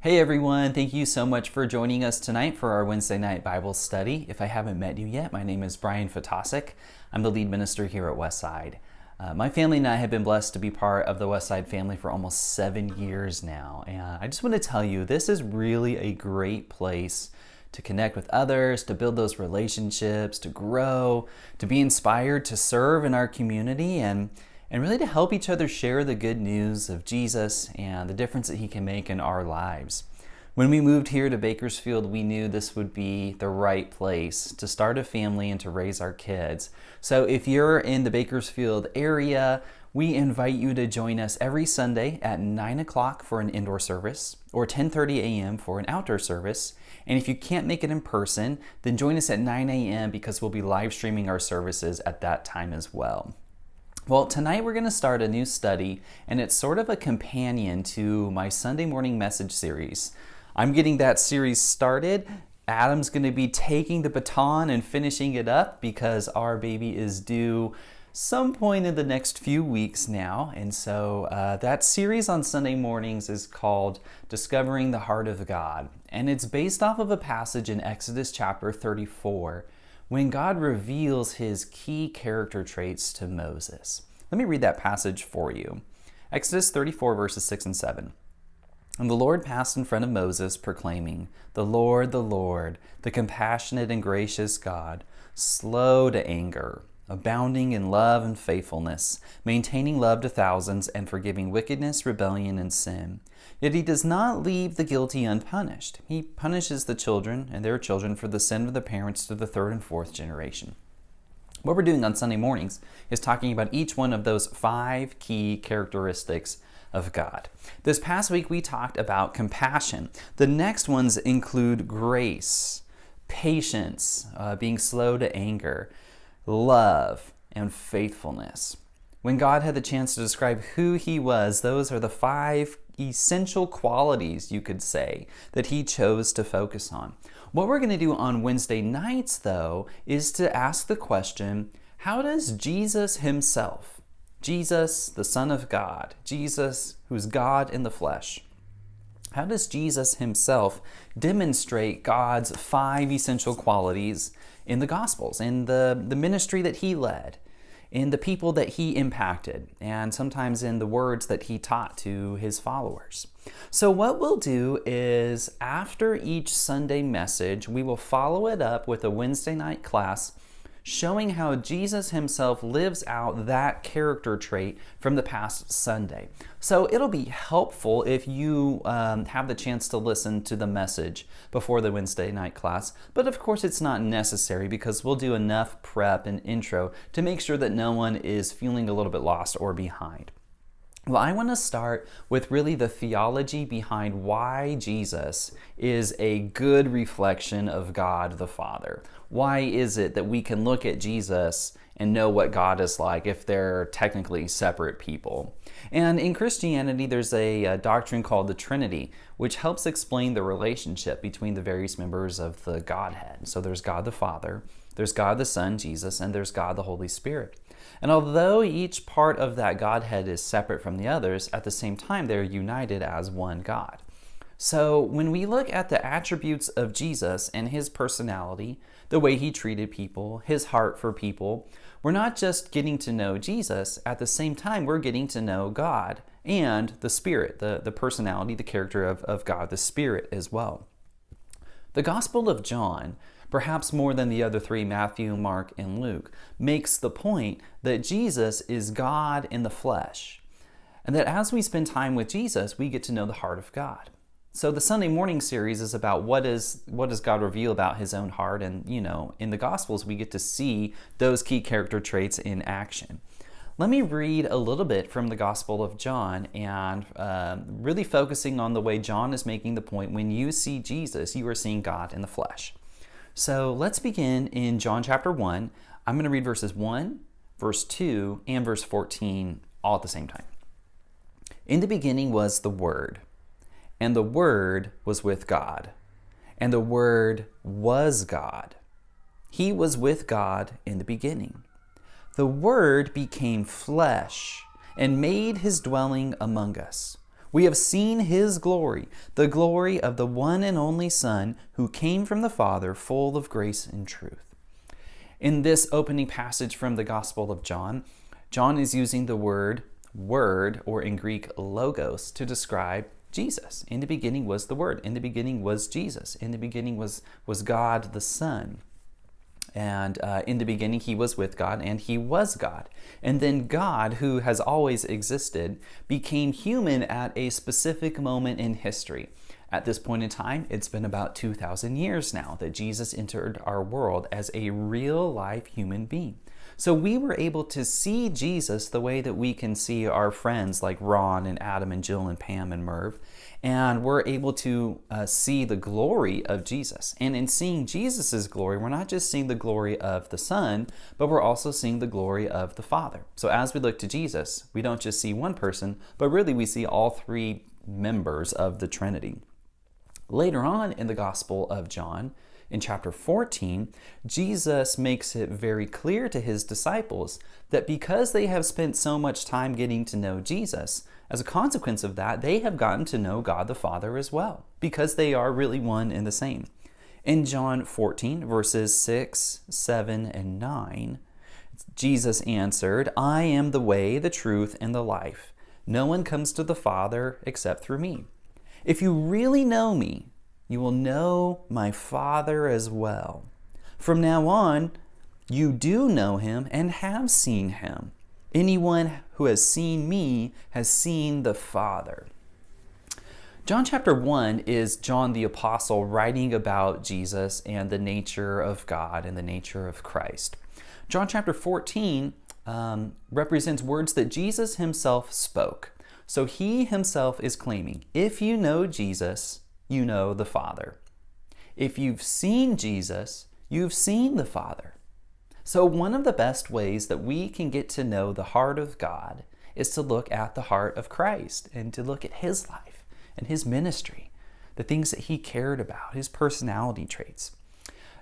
Hey everyone, thank you so much for joining us tonight for our Wednesday night Bible study. If I haven't met you yet, my name is Brian Fatasic. I'm the lead minister here at Westside. My family and I have been blessed to be part of the Westside family for almost 7 years now. And I just want to tell you, this is really a great place to connect with others, to build those relationships, to grow, to be inspired to serve in our community, and really to help each other share the good news of Jesus and the difference that he can make in our lives. When we moved here to Bakersfield, we knew this would be the right place to start a family and to raise our kids. So if you're in the Bakersfield area, we invite you to join us every Sunday at 9 o'clock for an indoor service or 10:30 a.m. for an outdoor service. And if you can't make it in person, then join us at 9 a.m. because we'll be live streaming our services at that time as well. Well, tonight we're going to start a new study, and it's sort of a companion to my Sunday morning message series. I'm getting that series started. Adam's going to be taking the baton and finishing it up because our baby is due some point in the next few weeks now. And so that series on Sunday mornings is called Discovering the Heart of God. And it's based off of a passage in Exodus chapter 34, when God reveals his key character traits to Moses. Let me read that passage for you. Exodus 34, verses 6 and 7. And the Lord passed in front of Moses, proclaiming, the Lord, the compassionate and gracious God, slow to anger, abounding in love and faithfulness, maintaining love to thousands, and forgiving wickedness, rebellion, and sin. Yet he does not leave the guilty unpunished. He punishes the children and their children for the sin of the parents to the third and fourth generation. What we're doing on Sunday mornings is talking about each one of those 5 key characteristics of God. This past week we talked about compassion. The next ones include grace, patience, being slow to anger, love, and faithfulness. When God had the chance to describe who he was, those are the 5 essential qualities, you could say, that he chose to focus on. What we're going to do on Wednesday nights, though, is to ask the question, how does Jesus himself, Jesus, the Son of God, Jesus, who's God in the flesh, how does Jesus himself demonstrate God's 5 essential qualities in the Gospels, in the ministry that he led, in the people that he impacted, and sometimes in the words that he taught to his followers? So what we'll do is, after each Sunday message, we will follow it up with a Wednesday night class showing how Jesus himself lives out that character trait from the past Sunday. So it'll be helpful if you have the chance to listen to the message before the Wednesday night class, but of course it's not necessary because we'll do enough prep and intro to make sure that no one is feeling a little bit lost or behind. Well, I want to start with really the theology behind why Jesus is a good reflection of God the Father. Why is it that we can look at Jesus and know what God is like if they're technically separate people? And in Christianity, there's a doctrine called the Trinity, which helps explain the relationship between the various members of the Godhead. So there's God the Father, there's God the Son, Jesus, and there's God the Holy Spirit. And although each part of that Godhead is separate from the others, at the same time they're united as one God. So when we look at the attributes of Jesus and his personality, the way he treated people, his heart for people, we're not just getting to know Jesus, at the same time we're getting to know God and the Spirit, the personality, the character of God, the Spirit as well. The Gospel of John, perhaps more than the other 3, Matthew, Mark, and Luke, makes the point that Jesus is God in the flesh, and that as we spend time with Jesus, we get to know the heart of God. So the Sunday morning series is about what does God reveal about his own heart, and in the Gospels we get to see those key character traits in action. Let me read a little bit from the Gospel of John, and really focusing on the way John is making the point, when you see Jesus, you are seeing God in the flesh. So let's begin in John chapter 1. I'm going to read verses 1, verse 2, and verse 14 all at the same time. In the beginning was the Word, and the Word was with God, and the Word was God. He was with God in the beginning. The Word became flesh and made his dwelling among us. We have seen his glory, the glory of the one and only Son who came from the Father, full of grace and truth. In this opening passage from the Gospel of John, John is using the word, or in Greek, logos, to describe Jesus. In the beginning was the Word. In the beginning was Jesus. In the beginning was God the Son. And in the beginning, he was with God, and he was God. And then God, who has always existed, became human at a specific moment in history. At this point in time, it's been about 2,000 years now that Jesus entered our world as a real-life human being. So we were able to see Jesus the way that we can see our friends like Ron and Adam and Jill and Pam and Merv. And we're able to see the glory of Jesus. And in seeing Jesus' glory, we're not just seeing the glory of the Son, but we're also seeing the glory of the Father. So as we look to Jesus, we don't just see one person, but really we see all three members of the Trinity. Later on in the Gospel of John, in chapter 14, Jesus makes it very clear to his disciples that because they have spent so much time getting to know Jesus, as a consequence of that, they have gotten to know God the Father as well, because they are really one and the same. In John 14, verses 6, 7, and 9, Jesus answered, "I am the way, the truth, and the life. No one comes to the Father except through me. If you really know me, you will know my Father as well. From now on, you do know him and have seen him. Anyone who has seen me has seen the Father." John chapter 1 is John the Apostle writing about Jesus and the nature of God and the nature of Christ. John chapter 14 represents words that Jesus himself spoke. So he himself is claiming, if you know Jesus, you know the Father. If you've seen Jesus, you've seen the Father. So one of the best ways that we can get to know the heart of God is to look at the heart of Christ and to look at his life and his ministry, the things that he cared about, his personality traits.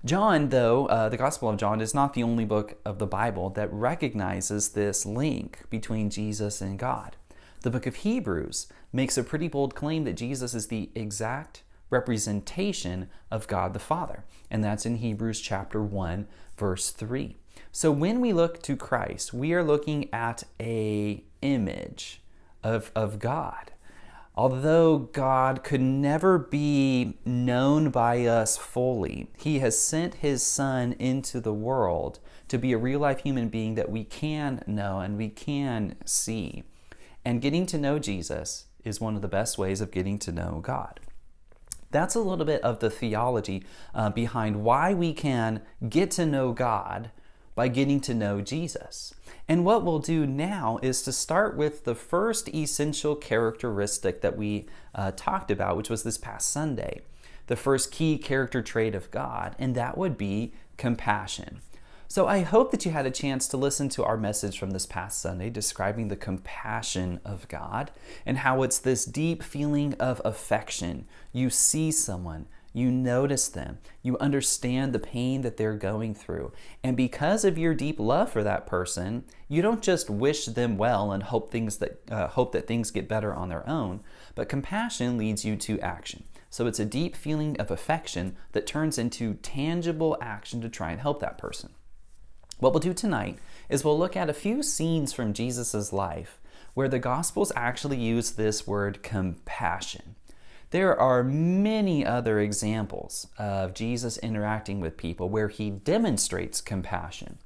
John, though, the Gospel of John is not the only book of the Bible that recognizes this link between Jesus and God. The book of Hebrews makes a pretty bold claim that Jesus is the exact representation of God the Father. And that's in Hebrews chapter 1, verse 3. So when we look to Christ, we are looking at an image of God. Although God could never be known by us fully, he has sent his Son into the world to be a real-life human being that we can know and we can see. And getting to know Jesus is one of the best ways of getting to know God. That's a little bit of the theology behind why we can get to know God by getting to know Jesus. And what we'll do now is to start with the first essential characteristic that we talked about, which was this past Sunday. The first key character trait of God, and that would be compassion. So I hope that you had a chance to listen to our message from this past Sunday describing the compassion of God and how it's this deep feeling of affection. You see someone, you notice them, you understand the pain that they're going through. And because of your deep love for that person, you don't just wish them well and hope that things get better on their own, but compassion leads you to action. So it's a deep feeling of affection that turns into tangible action to try and help that person. What we'll do tonight is we'll look at a few scenes from Jesus' life where the Gospels actually use this word compassion. There are many other examples of Jesus interacting with people where he demonstrates compassion.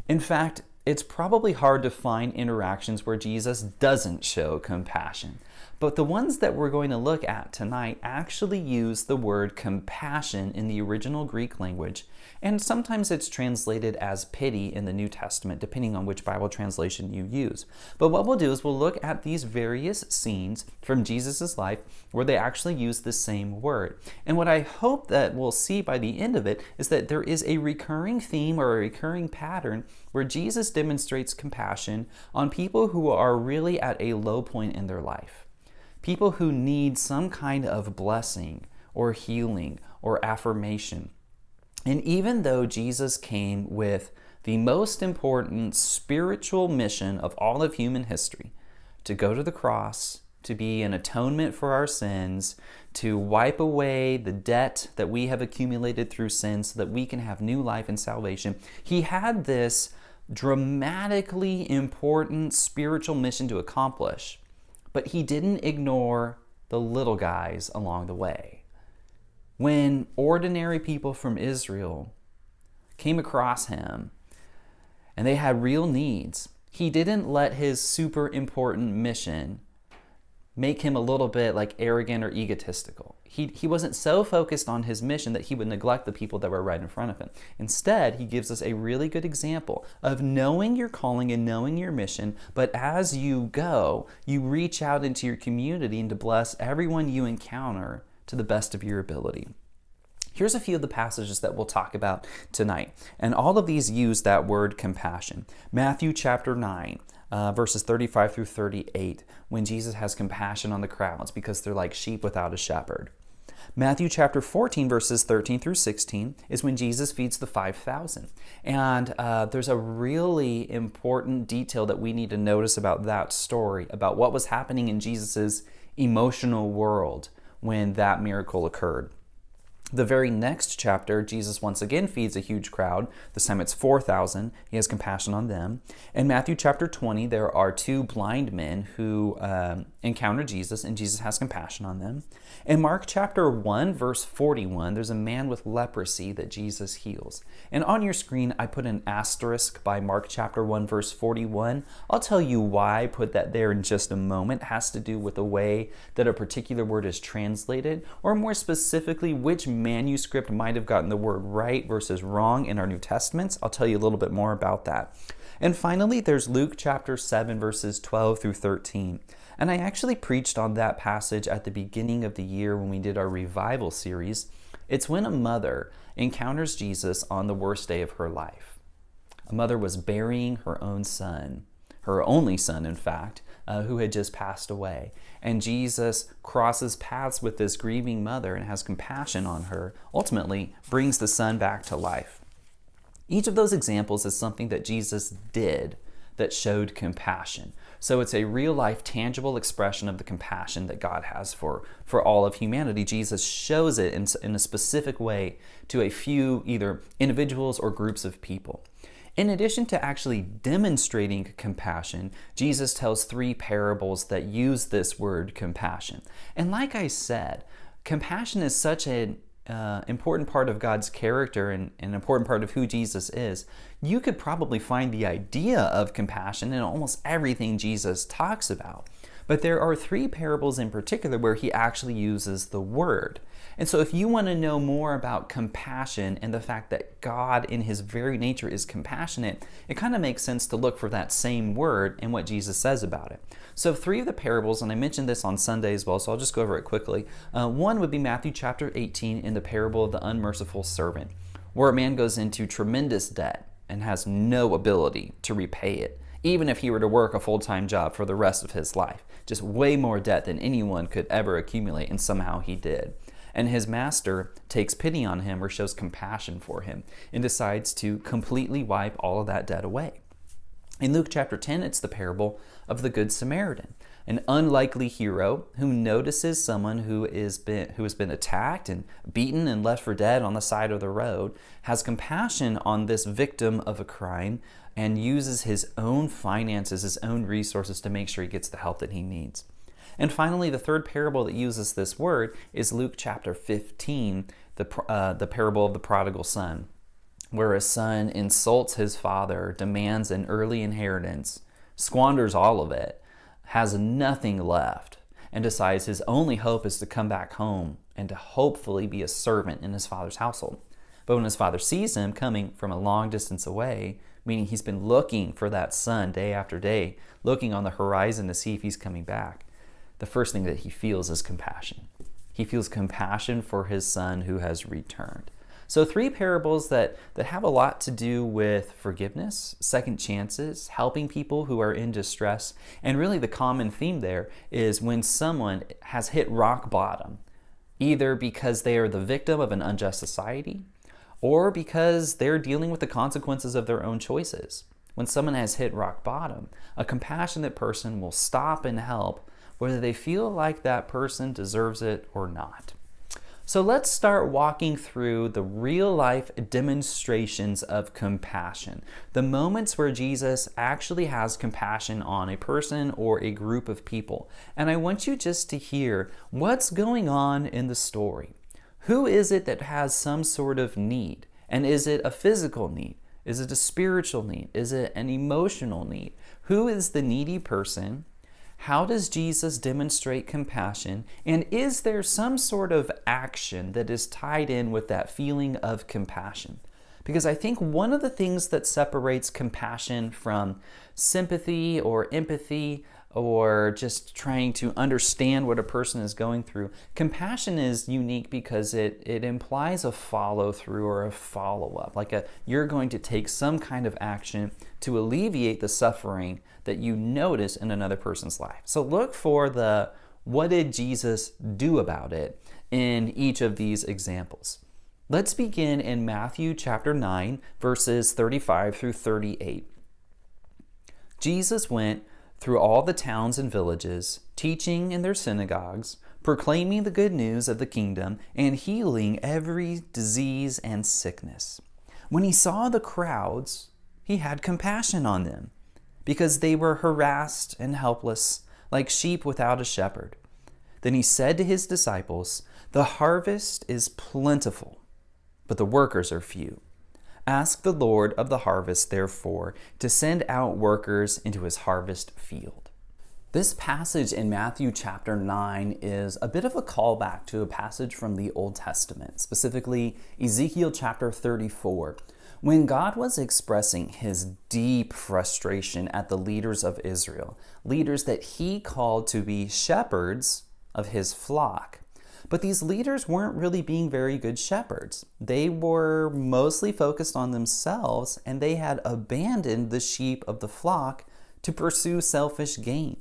In fact, it's probably hard to find interactions where Jesus doesn't show compassion. But the ones that we're going to look at tonight actually use the word compassion in the original Greek language, and sometimes it's translated as pity in the New Testament, depending on which Bible translation you use. But what we'll do is we'll look at these various scenes from Jesus' life where they actually use the same word. And what I hope that we'll see by the end of it is that there is a recurring theme or a recurring pattern where Jesus demonstrates compassion on people who are really at a low point in their life. People who need some kind of blessing or healing or affirmation. And even though Jesus came with the most important spiritual mission of all of human history, to go to the cross to be an atonement for our sins, to wipe away the debt that we have accumulated through sin so that we can have new life and salvation. He had this dramatically important spiritual mission to accomplish, but he didn't ignore the little guys along the way. When ordinary people from Israel came across him and they had real needs, he didn't let his super important mission make him a little bit like arrogant or egotistical. He wasn't so focused on his mission that he would neglect the people that were right in front of him. Instead, he gives us a really good example of knowing your calling and knowing your mission, but as you go, you reach out into your community and to bless everyone you encounter to the best of your ability. Here's a few of the passages that we'll talk about tonight. And all of these use that word compassion. Matthew chapter 9, verses 35 through 38, when Jesus has compassion on the crowds because they're like sheep without a shepherd. Matthew chapter 14, verses 13 through 16, is when Jesus feeds the 5,000. And there's a really important detail that we need to notice about that story, about what was happening in Jesus' emotional world when that miracle occurred. The very next chapter, Jesus once again feeds a huge crowd. This time it's 4,000. He has compassion on them. In Matthew chapter 20, there are two blind men who encounter Jesus, and Jesus has compassion on them. In Mark chapter 1, verse 41, there's a man with leprosy that Jesus heals. And on your screen, I put an asterisk by Mark chapter 1, verse 41. I'll tell you why I put that there in just a moment. It has to do with the way that a particular word is translated, or more specifically, which manuscript might have gotten the word right versus wrong in our New Testaments. I'll tell you a little bit more about that. And finally, there's Luke chapter 7, verses 12 through 13. And I actually preached on that passage at the beginning of the year when we did our revival series. It's when a mother encounters Jesus on the worst day of her life. A mother was burying her own son, her only son, in fact, who had just passed away. And Jesus crosses paths with this grieving mother and has compassion on her, ultimately brings the son back to life. Each of those examples is something that Jesus did that showed compassion. So it's a real-life, tangible expression of the compassion that God has for all of humanity. Jesus shows it in a specific way to a few either individuals or groups of people. In addition to actually demonstrating compassion, Jesus tells 3 parables that use this word compassion. And like I said, compassion is such an important part of God's character and an important part of who Jesus is. You could probably find the idea of compassion in almost everything Jesus talks about. But there are 3 parables in particular where he actually uses the word. And so if you want to know more about compassion and the fact that God in his very nature is compassionate, it kind of makes sense to look for that same word and what Jesus says about it. So 3 of the parables, and I mentioned this on Sunday as well, so I'll just go over it quickly. One would be Matthew chapter 18 in the parable of the unmerciful servant, where a man goes into tremendous debt and has no ability to repay it, even if he were to work a full-time job for the rest of his life. Just way more debt than anyone could ever accumulate, and somehow he did. And his master takes pity on him or shows compassion for him and decides to completely wipe all of that debt away. In Luke chapter 10, it's the parable of the Good Samaritan, an unlikely hero who notices someone who has been attacked and beaten and left for dead on the side of the road, has compassion on this victim of a crime, and uses his own finances, his own resources to make sure he gets the help that he needs. And finally, the 3rd parable that uses this word is Luke chapter 15, the parable of the prodigal son, where a son insults his father, demands an early inheritance, squanders all of it, has nothing left, and decides his only hope is to come back home and to hopefully be a servant in his father's household. But when his father sees him coming from a long distance away, meaning he's been looking for that son day after day, looking on the horizon to see if he's coming back, the first thing that he feels is compassion. He feels compassion for his son who has returned. So 3 parables that have a lot to do with forgiveness, second chances, helping people who are in distress. And really the common theme there is when someone has hit rock bottom, either because they are the victim of an unjust society or because they're dealing with the consequences of their own choices. When someone has hit rock bottom, a compassionate person will stop and help whether they feel like that person deserves it or not. So let's start walking through the real life demonstrations of compassion, the moments where Jesus actually has compassion on a person or a group of people. And I want you just to hear what's going on in the story. Who is it that has some sort of need? And is it a physical need? Is it a spiritual need? Is it an emotional need? Who is the needy person? How does Jesus demonstrate compassion? And is there some sort of action that is tied in with that feeling of compassion? Because I think one of the things that separates compassion from sympathy or empathy or just trying to understand what a person is going through, compassion is unique because it implies a follow-through or a follow-up. You're going to take some kind of action to alleviate the suffering that you notice in another person's life. So look for the what did Jesus do about it in each of these examples. Let's begin in Matthew chapter 9, verses 35 through 38. Jesus went through all the towns and villages, teaching in their synagogues, proclaiming the good news of the kingdom, and healing every disease and sickness. When he saw the crowds, he had compassion on them, because they were harassed and helpless, like sheep without a shepherd. Then he said to his disciples, "The harvest is plentiful, but the workers are few. Ask the Lord of the harvest, therefore, to send out workers into his harvest field." This passage in Matthew chapter 9 is a bit of a callback to a passage from the Old Testament, specifically Ezekiel chapter 34, when God was expressing his deep frustration at the leaders of Israel, leaders that he called to be shepherds of his flock. But these leaders weren't really being very good shepherds. They were mostly focused on themselves, and they had abandoned the sheep of the flock to pursue selfish gain.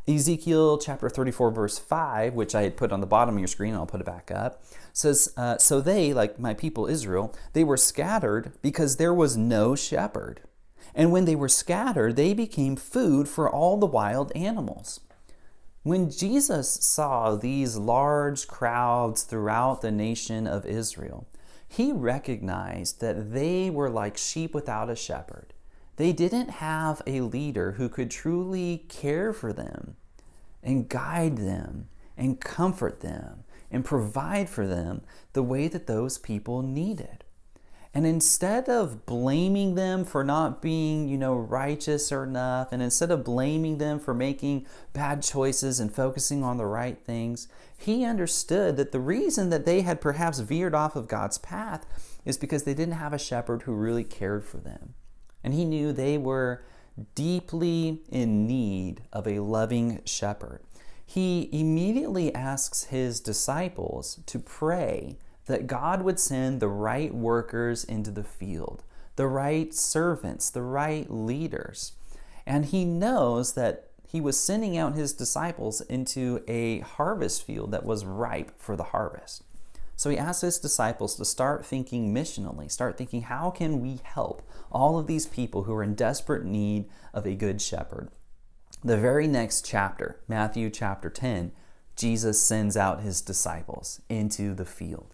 Ezekiel chapter 34 verse 5, which I had put on the bottom of your screen, I'll put it back up, says, "So they, like my people Israel, they were scattered because there was no shepherd. And when they were scattered, they became food for all the wild animals." When Jesus saw these large crowds throughout the nation of Israel, he recognized that they were like sheep without a shepherd. They didn't have a leader who could truly care for them and guide them and comfort them and provide for them the way that those people needed. And instead of blaming them for not being, righteous enough, and instead of blaming them for making bad choices and focusing on the right things, he understood that the reason that they had perhaps veered off of God's path is because they didn't have a shepherd who really cared for them. And he knew they were deeply in need of a loving shepherd. He immediately asks his disciples to pray that God would send the right workers into the field, the right servants, the right leaders. And he knows that he was sending out his disciples into a harvest field that was ripe for the harvest. So he asked his disciples to start thinking missionally, start thinking, how can we help all of these people who are in desperate need of a good shepherd? The very next chapter, Matthew chapter 10, Jesus sends out his disciples into the field.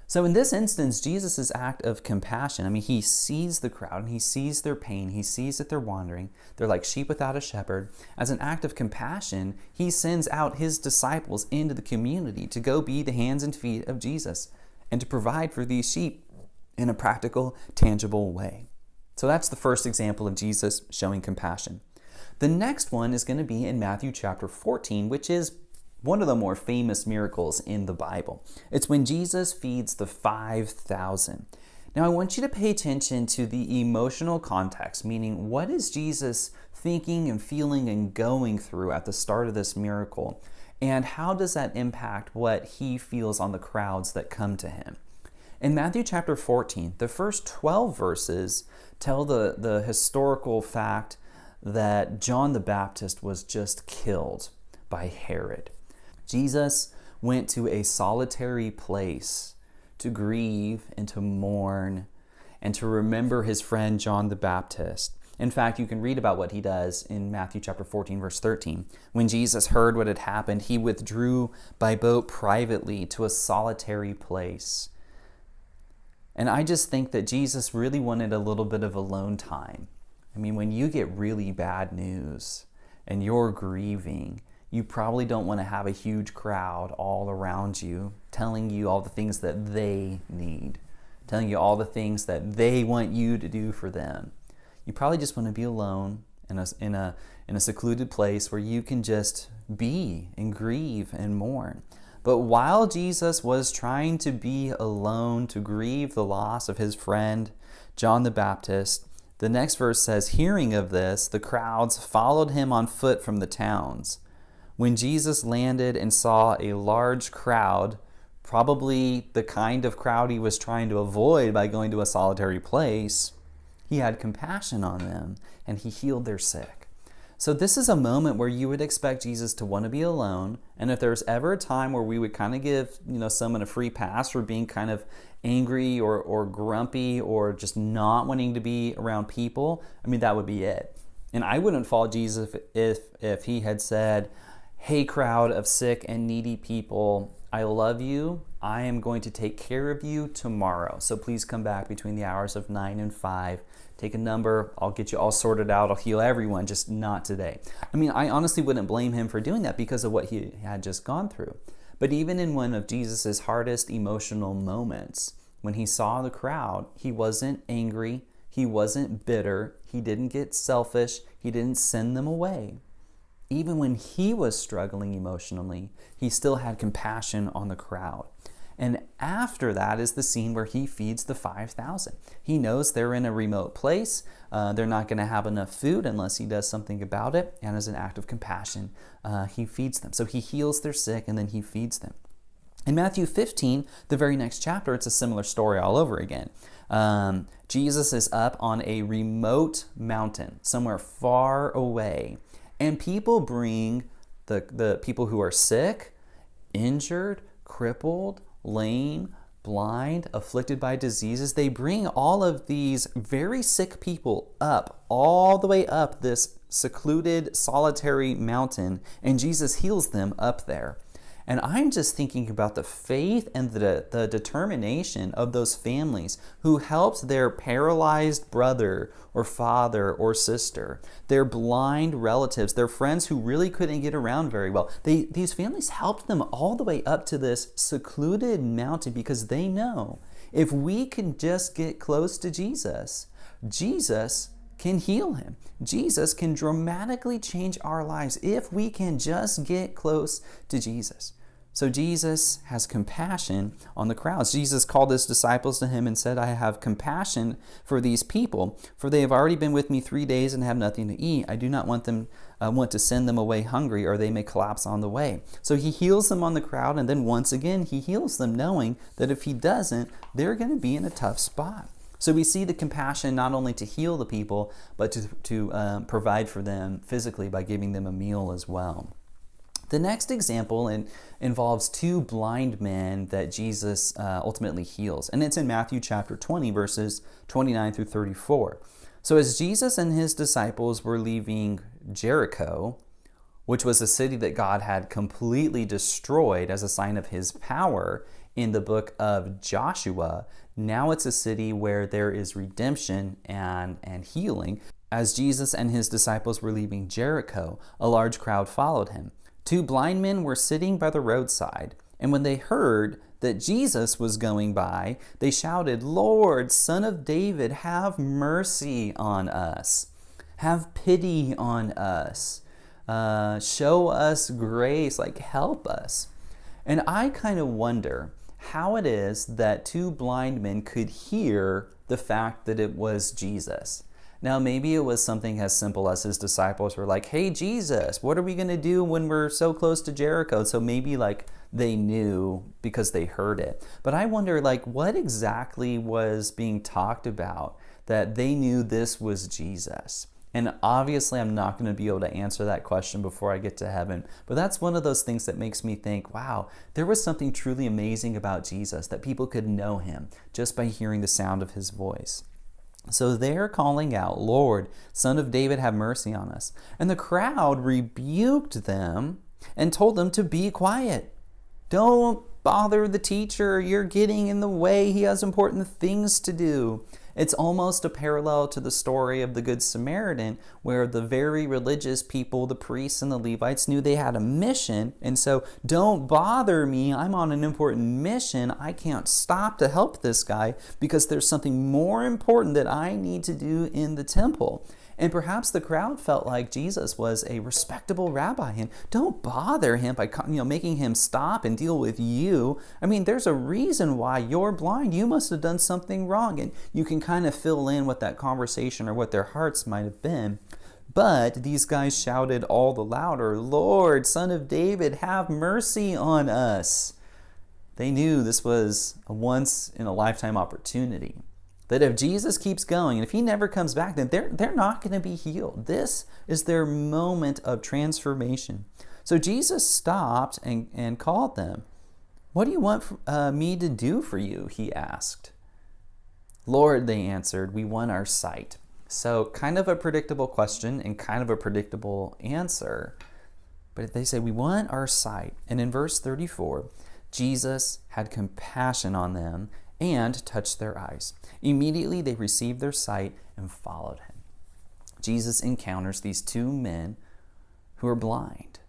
So in this instance, Jesus' act of compassion, he sees the crowd and he sees their pain. He sees that they're wandering. They're like sheep without a shepherd. As an act of compassion, he sends out his disciples into the community to go be the hands and feet of Jesus and to provide for these sheep in a practical, tangible way. So that's the first example of Jesus showing compassion. The next one is going to be in Matthew chapter 14, which is one of the more famous miracles in the Bible. It's when Jesus feeds the 5,000. Now I want you to pay attention to the emotional context, meaning what is Jesus thinking and feeling and going through at the start of this miracle, and how does that impact what he feels on the crowds that come to him? In Matthew chapter 14, the first 12 verses tell the historical fact that John the Baptist was just killed by Herod. Jesus went to a solitary place to grieve and to mourn and to remember his friend John the Baptist. In fact, you can read about what he does in Matthew chapter 14, verse 13. When Jesus heard what had happened, he withdrew by boat privately to a solitary place. And I just think that Jesus really wanted a little bit of alone time. I mean, when you get really bad news and you're grieving, you probably don't want to have a huge crowd all around you telling you all the things that they need, telling you all the things that they want you to do for them. You probably just want to be alone in a secluded place where you can just be and grieve and mourn. But while Jesus was trying to be alone to grieve the loss of his friend John the Baptist, the next verse says, hearing of this, the crowds followed him on foot from the towns. When Jesus landed and saw a large crowd, probably the kind of crowd he was trying to avoid by going to a solitary place, he had compassion on them and he healed their sick. So this is a moment where you would expect Jesus to want to be alone. And if there's ever a time where we would kind of give, someone a free pass for being kind of angry or grumpy or just not wanting to be around people, that would be it. And I wouldn't fault Jesus if he had said, hey, crowd of sick and needy people, I love you. I am going to take care of you tomorrow. So please come back between the hours of 9 and 5. Take a number. I'll get you all sorted out. I'll heal everyone, just not today. I honestly wouldn't blame him for doing that because of what he had just gone through. But even in one of Jesus's hardest emotional moments, when he saw the crowd, he wasn't angry. He wasn't bitter. He didn't get selfish. He didn't send them away. Even when he was struggling emotionally, he still had compassion on the crowd. And after that is the scene where he feeds the 5,000. He knows they're in a remote place. They're not going to have enough food unless he does something about it. And as an act of compassion, he feeds them. So he heals their sick and then he feeds them. In Matthew 15, the very next chapter, it's a similar story all over again. Jesus is up on a remote mountain, somewhere far away. And people bring the people who are sick, injured, crippled, lame, blind, afflicted by diseases. They bring all of these very sick people up, all the way up this secluded, solitary mountain, and Jesus heals them up there. And I'm just thinking about the faith and the determination of those families who helped their paralyzed brother or father or sister, their blind relatives, their friends who really couldn't get around very well. These families helped them all the way up to this secluded mountain because they know if we can just get close to Jesus, Jesus can heal him. Jesus can dramatically change our lives if we can just get close to Jesus. So Jesus has compassion on the crowds. Jesus called his disciples to him and said, I have compassion for these people, for they have already been with me 3 days and have nothing to eat. I do not want to send them away hungry, or they may collapse on the way. So he heals them on the crowd, and then once again he heals them, knowing that if he doesn't, they're going to be in a tough spot. So we see the compassion not only to heal the people, but to provide for them physically by giving them a meal as well. The next example involves two blind men that Jesus ultimately heals. And it's in Matthew chapter 20, verses 29 through 34. So as Jesus and his disciples were leaving Jericho, which was a city that God had completely destroyed as a sign of his power in the book of Joshua, now it's a city where there is redemption and healing. As Jesus and his disciples were leaving Jericho, a large crowd followed him. Two blind men were sitting by the roadside, and when they heard that Jesus was going by, they shouted, Lord, Son of David, have mercy on us. Have pity on us. Show us grace, help us. And I kind of wonder how it is that two blind men could hear the fact that it was Jesus. Now, maybe it was something as simple as his disciples were like, hey, Jesus, what are we going to do when we're so close to Jericho? So maybe they knew because they heard it. But I wonder what exactly was being talked about that they knew this was Jesus. And obviously, I'm not going to be able to answer that question before I get to heaven. But that's one of those things that makes me think, wow, there was something truly amazing about Jesus, that people could know him just by hearing the sound of his voice. So they're calling out, "Lord, Son of David, have mercy on us." And the crowd rebuked them and told them to be quiet. Don't bother the teacher. You're getting in the way. He has important things to do. It's almost a parallel to the story of the Good Samaritan, where the very religious people, the priests and the Levites, knew they had a mission. And so, don't bother me. I'm on an important mission. I can't stop to help this guy because there's something more important that I need to do in the temple. And perhaps the crowd felt like Jesus was a respectable rabbi, and don't bother him by making him stop and deal with you. I mean, there's a reason why you're blind. You must have done something wrong. And you can kind of fill in what that conversation or what their hearts might have been. But these guys shouted all the louder, "Lord, Son of David, have mercy on us." They knew this was a once-in-a-lifetime opportunity. That if Jesus keeps going, and if he never comes back, then they're not going to be healed. This is their moment of transformation. So Jesus stopped and called them. "What do you want me to do for you?" he asked. "Lord," they answered, "we want our sight." So kind of a predictable question and kind of a predictable answer. But they say, "We want our sight." And in verse 34, Jesus had compassion on them and touched their eyes. Immediately they received their sight and followed him. Jesus encounters these two men who are blind.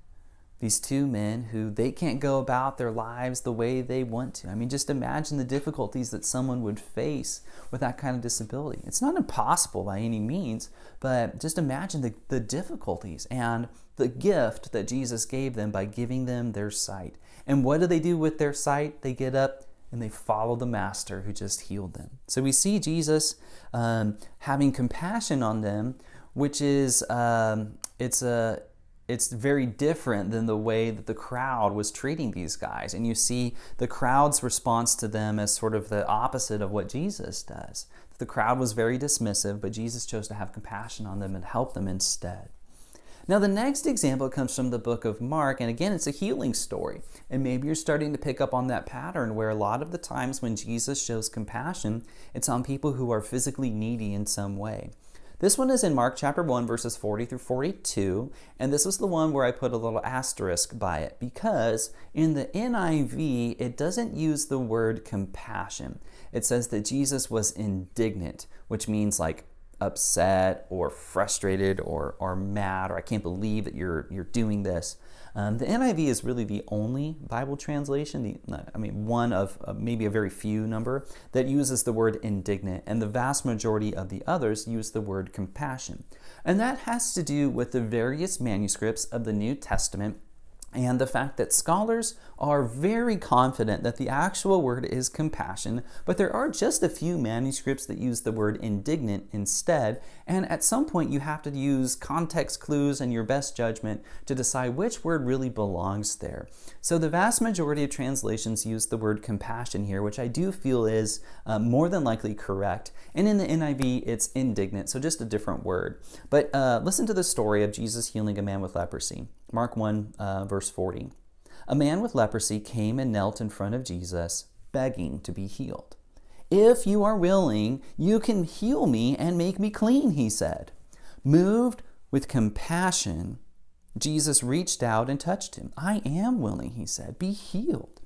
These two men who they can't go about their lives the way they want to. I mean, just imagine the difficulties that someone would face with that kind of disability. It's not impossible by any means, but just imagine the difficulties and the gift that Jesus gave them by giving them their sight. And what do they do with their sight? They get up and they follow the master who just healed them. So we see Jesus having compassion on them, which is it's very different than the way that the crowd was treating these guys. And you see the crowd's response to them as sort of the opposite of what Jesus does. The crowd was very dismissive, but Jesus chose to have compassion on them and help them instead. Now, the next example comes from the book of Mark, and again, it's a healing story. And maybe you're starting to pick up on that pattern where a lot of the times when Jesus shows compassion, it's on people who are physically needy in some way. This one is in Mark chapter 1, verses 40 through 42, and this was the one where I put a little asterisk by it because in the NIV, it doesn't use the word compassion. It says that Jesus was indignant, which means like upset or frustrated or mad, or I can't believe that you're doing this. The NIV is really the only Bible translation, one of maybe a very few number, that uses the word indignant, and the vast majority of the others use the word compassion. And that has to do with the various manuscripts of the New Testament and the fact that scholars are very confident that the actual word is compassion, but there are just a few manuscripts that use the word indignant instead, and at some point you have to use context clues and your best judgment to decide which word really belongs there. So the vast majority of translations use the word compassion here, which I do feel is more than likely correct, and in the NIV it's indignant, so just a different word. But listen to the story of Jesus healing a man with leprosy. Mark 1, verse 40. A man with leprosy came and knelt in front of Jesus, begging to be healed. "If you are willing, you can heal me and make me clean," he said. Moved with compassion, Jesus reached out and touched him. "I am willing," he said. "Be healed."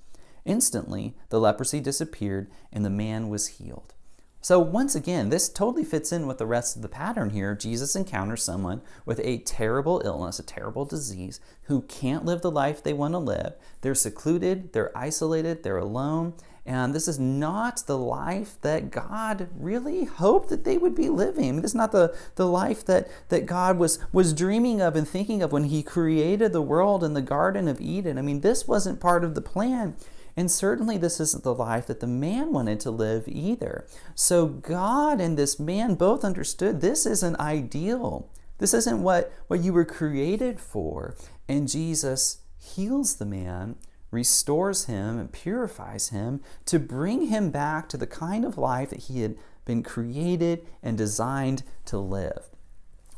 Instantly, the leprosy disappeared and the man was healed. So once again, this totally fits in with the rest of the pattern here. Jesus encounters someone with a terrible illness, a terrible disease, who can't live the life they want to live. They're secluded, they're isolated, they're alone, and this is not the life that God really hoped that they would be living. I mean, this is not the life that God was dreaming of and thinking of when he created the world in the Garden of Eden. I mean, this wasn't part of the plan. And certainly this isn't the life that the man wanted to live either. So God and this man both understood this isn't ideal. This isn't what you were created for. And Jesus heals the man, restores him, and purifies him to bring him back to the kind of life that he had been created and designed to live.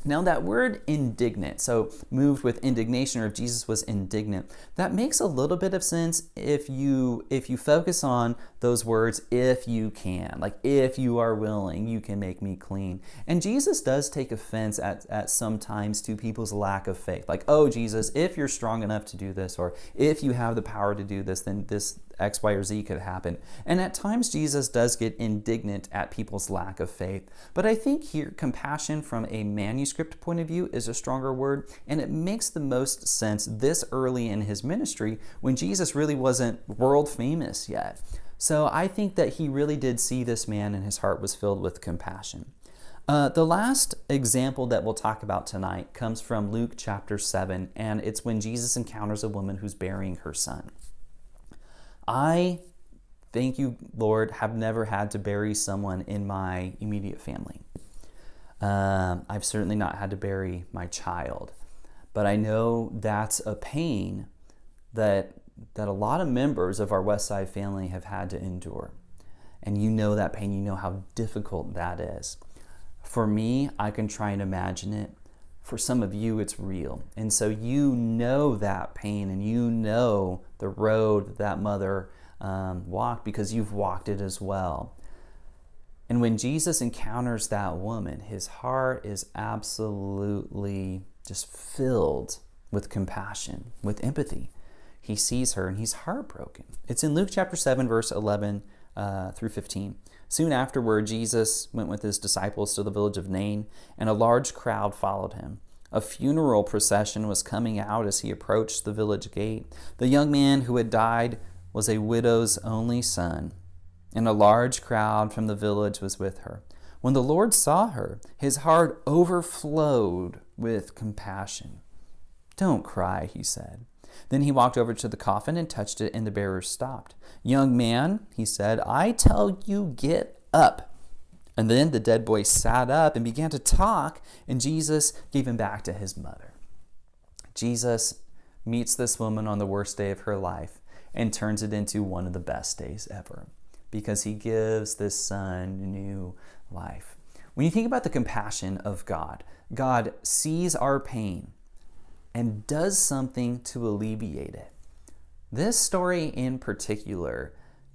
Now that word indignant, so moved with indignation, or if Jesus was indignant, that makes a little bit of sense if you focus on those words, if you can, like if you are willing, you can make me clean. And Jesus does take offense at sometimes to people's lack of faith. Like, oh Jesus, if you're strong enough to do this, or if you have the power to do this, then this X, Y, or Z could happen. And at times Jesus does get indignant at people's lack of faith. But I think here compassion from a manuscript point of view is a stronger word, and it makes the most sense this early in his ministry when Jesus really wasn't world famous yet. So I think that he really did see this man and his heart was filled with compassion. The last example that we'll talk about tonight comes from Luke chapter 7, and it's when Jesus encounters a woman who's burying her son. I, thank you, Lord, have never had to bury someone in my immediate family. I've certainly not had to bury my child, but I know that's a pain that a lot of members of our Westside family have had to endure. And you know that pain, you know how difficult that is. For me, I can try and imagine it. For some of you, it's real. And so you know that pain, and you know the road that mother walked because you've walked it as well. And when Jesus encounters that woman, his heart is absolutely just filled with compassion, with empathy. He sees her and he's heartbroken. It's in Luke chapter 7, verse 11 through 15. Soon afterward, Jesus went with his disciples to the village of Nain, and a large crowd followed him. A funeral procession was coming out as he approached the village gate. The young man who had died was a widow's only son, and a large crowd from the village was with her. When the Lord saw her, his heart overflowed with compassion. "Don't cry," he said. Then he walked over to the coffin and touched it, and the bearers stopped. "Young man," he said, "I tell you, get up." And then the dead boy sat up and began to talk, and Jesus gave him back to his mother. Jesus meets this woman on the worst day of her life and turns it into one of the best days ever, because he gives this son new life. When you think about the compassion of God, God sees our pain and does something to alleviate it. This story in particular,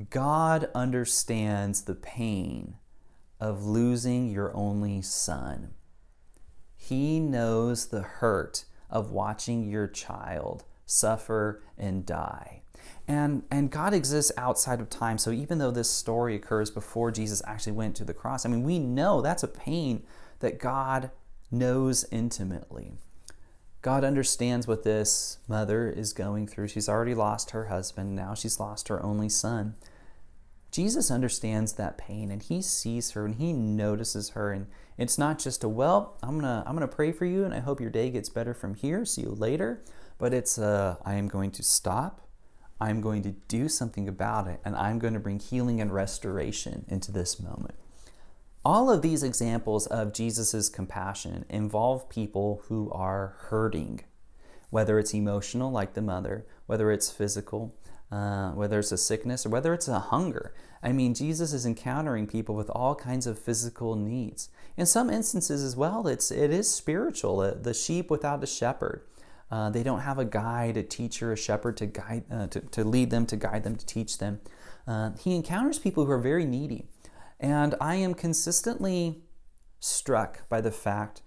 God understands the pain of losing your only son. He knows the hurt of watching your child suffer and die. And God exists outside of time. So even though this story occurs before Jesus actually went to the cross, I mean, we know that's a pain that God knows intimately. God understands what this mother is going through. She's already lost her husband. Now she's lost her only son. Jesus understands that pain, and he sees her and he notices her. And it's not just a, well, I'm gonna pray for you and I hope your day gets better from here. See you later. But it's I am going to stop. I'm going to do something about it, and I'm going to bring healing and restoration into this moment. All of these examples of Jesus' compassion involve people who are hurting, whether it's emotional, like the mother, whether it's physical, whether it's a sickness, or whether it's a hunger. I mean, Jesus is encountering people with all kinds of physical needs. In some instances as well, it is spiritual, the sheep without a shepherd. They don't have a guide, a teacher, a shepherd to guide, to lead them, to guide them, to teach them. He encounters people who are very needy. And I am consistently struck by the fact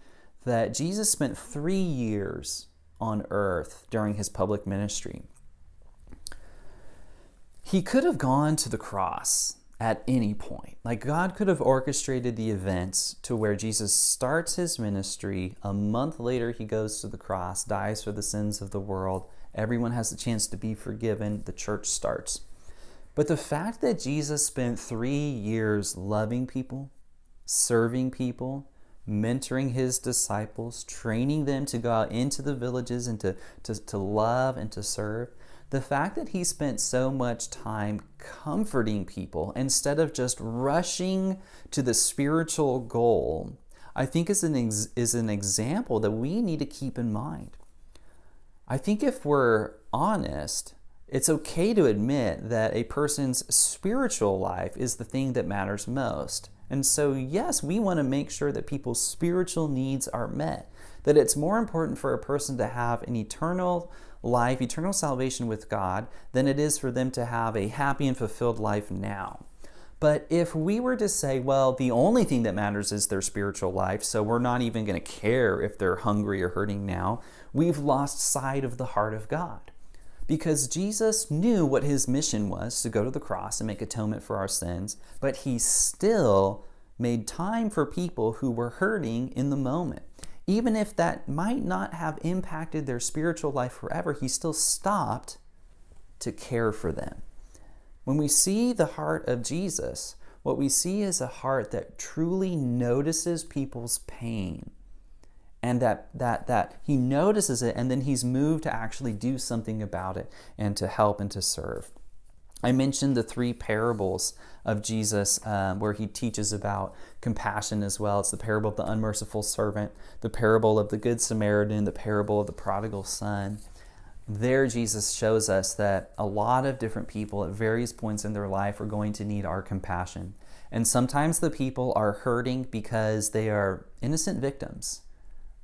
that Jesus spent 3 years on earth during his public ministry. He could have gone to the cross at any point. Like, God could have orchestrated the events to where Jesus starts his ministry. A month later, he goes to the cross, dies for the sins of the world. Everyone has the chance to be forgiven. The church starts. But the fact that Jesus spent 3 years loving people, serving people, mentoring his disciples, training them to go out into the villages and to love and to serve, the fact that he spent so much time comforting people instead of just rushing to the spiritual goal, I think is an example that we need to keep in mind. I think if we're honest, it's okay to admit that a person's spiritual life is the thing that matters most. And so, yes, we want to make sure that people's spiritual needs are met. that it's more important for a person to have an eternal life, eternal salvation with God, than it is for them to have a happy and fulfilled life now. But if we were to say, well, the only thing that matters is their spiritual life, so we're not even going to care if they're hungry or hurting now, we've lost sight of the heart of God. Because Jesus knew what his mission was, to go to the cross and make atonement for our sins, but he still made time for people who were hurting in the moment. Even if that might not have impacted their spiritual life forever, he still stopped to care for them. When we see the heart of Jesus, what we see is a heart that truly notices people's pain, and that he notices it, and then he's moved to actually do something about it and to help and to serve. I mentioned the 3 parables of Jesus where he teaches about compassion as well. It's the parable of the unmerciful servant, the parable of the good Samaritan, the parable of the prodigal son. There, Jesus shows us that a lot of different people at various points in their life are going to need our compassion. And sometimes the people are hurting because they are innocent victims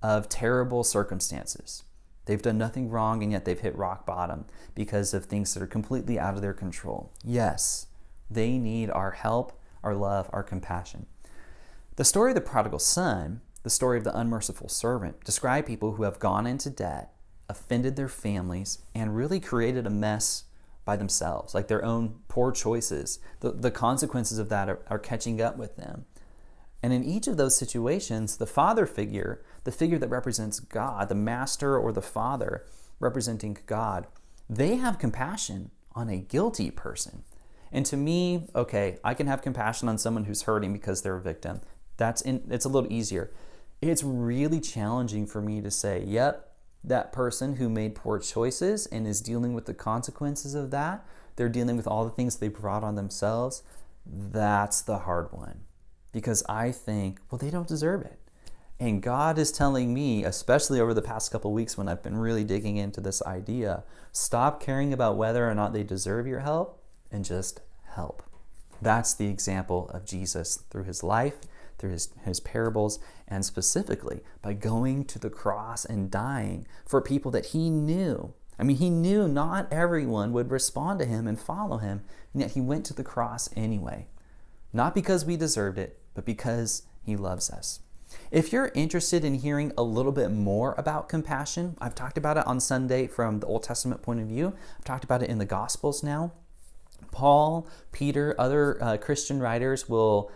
of terrible circumstances. They've done nothing wrong, and yet they've hit rock bottom because of things that are completely out of their control. Yes, they need our help, our love, our compassion. The story of the prodigal son, the story of the unmerciful servant, describe people who have gone into debt, offended their families, and really created a mess by themselves, like their own poor choices. The consequences of that are catching up with them. And in each of those situations, the father figure, the figure that represents God, the master or the father representing God, they have compassion on a guilty person. And to me, okay, I can have compassion on someone who's hurting because they're a victim. It's a little easier. It's really challenging for me to say, yep, that person who made poor choices and is dealing with the consequences of that, they're dealing with all the things they brought on themselves, that's the hard one. Because I think, well, they don't deserve it. And God is telling me, especially over the past couple of weeks when I've been really digging into this idea, stop caring about whether or not they deserve your help and just help. That's the example of Jesus through his life, through his parables, and specifically by going to the cross and dying for people that he knew. I mean, he knew not everyone would respond to him and follow him, and yet he went to the cross anyway. Not because we deserved it, but because he loves us. If you're interested in hearing a little bit more about compassion, I've talked about it on Sunday from the Old Testament point of view. I've talked about it in the Gospels now. Paul, Peter, other Christian writers will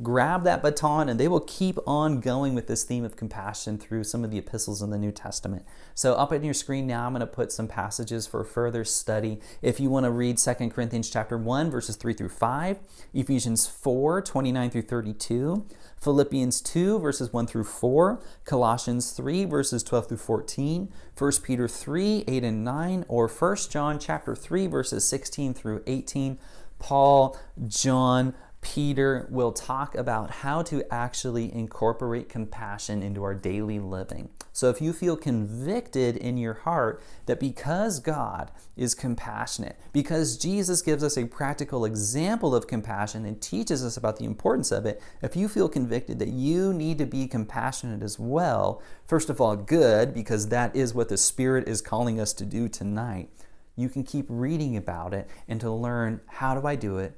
grab that baton and they will keep on going with this theme of compassion through some of the epistles in the New Testament. So up on your screen now, I'm going to put some passages for further study. If you want to read 2 Corinthians chapter 1, verses 3 through 5, Ephesians 4, 29 through 32, Philippians 2, verses 1 through 4, Colossians 3, verses 12 through 14, 1 Peter 3, 8 and 9, or 1 John chapter 3, verses 16 through 18, Paul, John, Peter will talk about how to actually incorporate compassion into our daily living. So if you feel convicted in your heart that because God is compassionate, because Jesus gives us a practical example of compassion and teaches us about the importance of it, if you feel convicted that you need to be compassionate as well, first of all, good, because that is what the Spirit is calling us to do tonight. You can keep reading about it and to learn, how do I do it?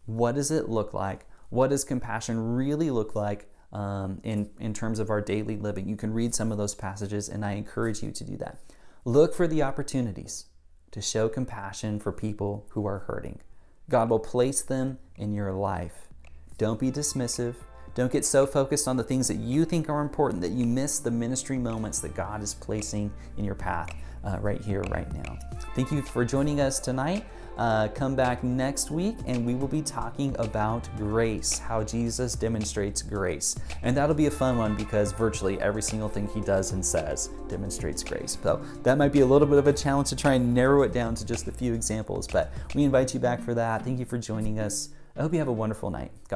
What does it look like? What does compassion really look like in terms of our daily living? You can read some of those passages, and I encourage you to do that. Look for the opportunities to show compassion for people who are hurting. God will place them in your life. Don't be dismissive. Don't get so focused on the things that you think are important that you miss the ministry moments that God is placing in your path right here, right now. Thank you for joining us tonight. Come back next week and we will be talking about grace, how Jesus demonstrates grace. And that'll be a fun one because virtually every single thing he does and says demonstrates grace. So that might be a little bit of a challenge to try and narrow it down to just a few examples, but we invite you back for that. Thank you for joining us. I hope you have a wonderful night. God bless.